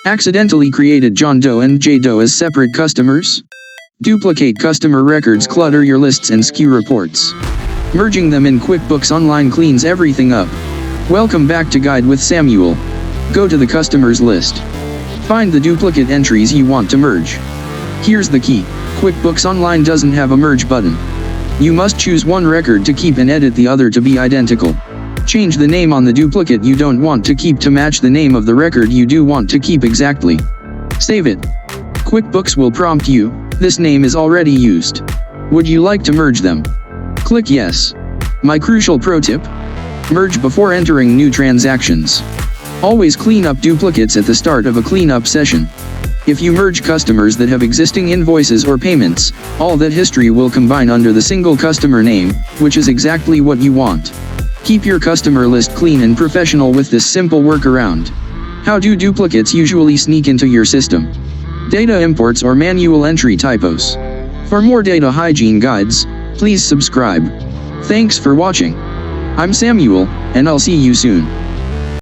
Accidentally created John Doe and J Doe as separate customers? Duplicate customer records clutter your lists and skew reports. Merging them in QuickBooks Online cleans everything up. Welcome back to Guide with Samuel. Go to the customers list. Find the duplicate entries you want to merge. Here's the key: QuickBooks Online doesn't have a merge button. You must choose one record to keep and edit the other to be identical. Change the name on the duplicate you don't want to keep to match the name of the record you do want to keep exactly. Save it. QuickBooks will prompt you, "This name is already used. Would you like to merge them?" Click Yes. My crucial pro tip: merge before entering new transactions. Always clean up duplicates at the start of a cleanup session. If you merge customers that have existing invoices or payments, all that history will combine under the single customer name, which is exactly what you want. Keep your customer list clean and professional with this simple workaround. How do duplicates usually sneak into your system? Data imports or manual entry typos. For more data hygiene guides, please subscribe. Thanks for watching. I'm Samuel, and I'll see you soon.